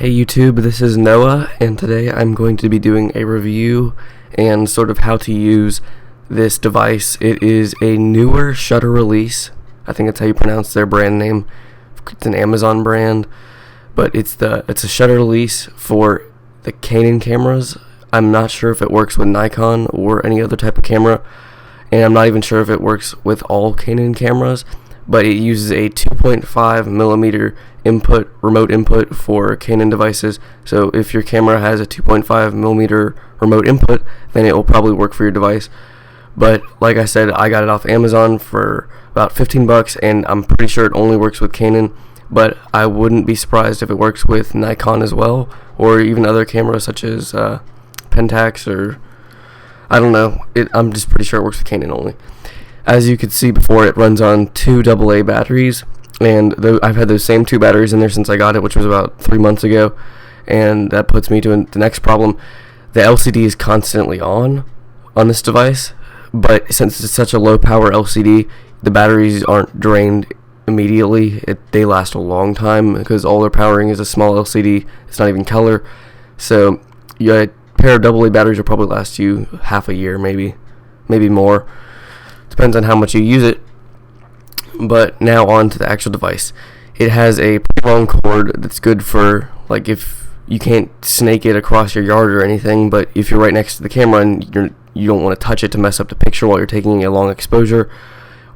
Hey YouTube, this is Noah, and today I'm going to be doing a review and sort of how to use this device. It is a Neewer shutter release. I think that's how you pronounce their brand name. It's an Amazon brand, but it's a shutter release for the Canon cameras. I'm not sure if it works with Nikon or any other type of camera, and I'm not even sure if it works with all Canon cameras, but it uses a 2.5 millimeter remote input for Canon devices. So if your camera has a 2.5 millimeter remote input, then it will probably work for your device. But like I said, I got it off Amazon for about 15 bucks, and I'm pretty sure it only works with Canon, but I wouldn't be surprised if it works with Nikon as well, or even other cameras such as Pentax, or I don't know. I'm just pretty sure it works with Canon only. As you could see before, it runs on two AA batteries, and I've had those same two batteries in there since I got it, which was about 3 months ago, and that puts me to the next problem. The LCD is constantly on this device, but since it's such a low power LCD, the batteries aren't drained immediately. They last a long time because all they're powering is a small LCD. It's not even color, so a pair of AA batteries will probably last you half a year, maybe more. Depends on how much you use it. But now on to the actual device. It has a pretty long cord that's good for, like, if you can't snake it across your yard or anything, but if you're right next to the camera and you don't want to touch it to mess up the picture while you're taking a long exposure,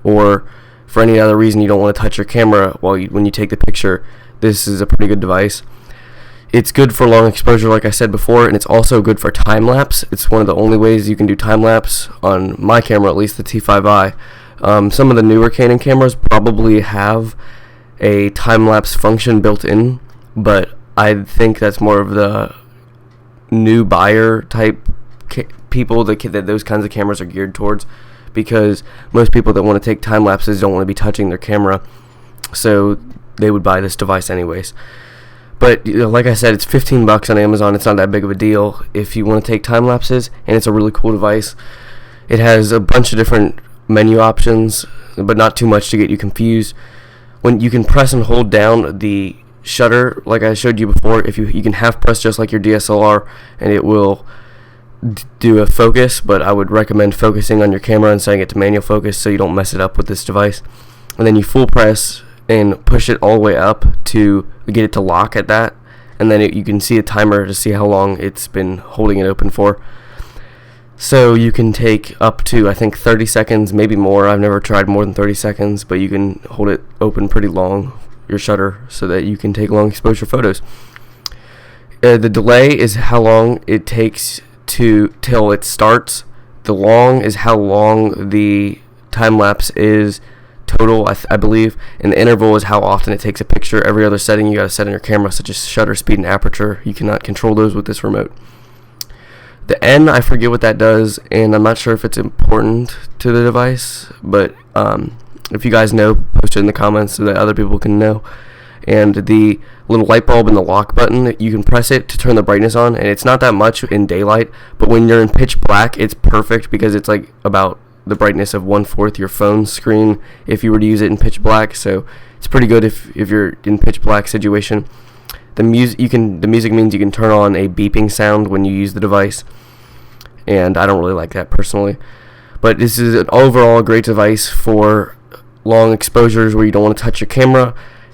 or for any other reason you don't want to touch your camera when you take the picture, this is a pretty good device. It's good for long exposure, like I said before, and it's also good for time-lapse. It's one of the only ways you can do time-lapse on my camera, at least the T5i. Some of the newer Canon cameras probably have a time-lapse function built in, but I think that's more of the new buyer type people that those kinds of cameras are geared towards, because most people that want to take time-lapses don't want to be touching their camera, so they would buy this device anyways. But like I said, it's 15 bucks on Amazon. It's not that big of a deal if you want to take time lapses, and it's a really cool device. It has a bunch of different menu options, but not too much to get you confused. When you can press and hold down the shutter, like I showed you before, if you can half press just like your DSLR, and it will do a focus. But I would recommend focusing on your camera and setting it to manual focus so you don't mess it up with this device. And then you full press and push it all the way up to get it to lock at that, and then you can see a timer to see how long it's been holding it open for. So you can take up to, I think, 30 seconds, maybe more. I've never tried more than 30 seconds, but you can hold it open pretty long, your shutter, so that you can take long exposure photos. The delay is how long it takes till it starts. The long is how long the time lapse is total, I believe, and the interval is how often it takes a picture. Every other setting you got to set on your camera, such as shutter speed and aperture. You cannot control those with this remote. The N, I forget what that does, and I'm not sure if it's important to the device, but if you guys know, post it in the comments so that other people can know. And the little light bulb and the lock button, you can press it to turn the brightness on, and it's not that much in daylight, but when you're in pitch black, it's perfect because it's like about the brightness of 1/4 your phone screen if you were to use it in pitch black. So it's pretty good if you're in pitch black situation. The music means you can turn on a beeping sound when you use the device, and I don't really like that personally. But this is an overall great device for long exposures where you don't want to touch your camera,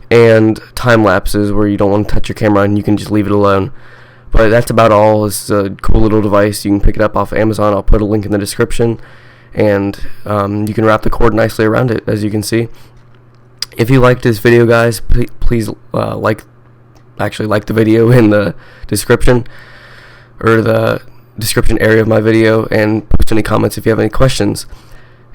and time lapses where you don't want to touch your camera and you can just leave it alone. But that's about all. It's a cool little device. You can pick it up off Amazon. I'll put a link in the description, and you can wrap the cord nicely around it, as you can see. If you liked this video, guys, please like the video in the description, or the description area of my video, and post any comments if you have any questions.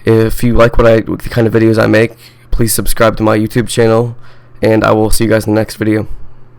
If you like the kind of videos I make, please subscribe to my YouTube channel, and I will see you guys in the next video.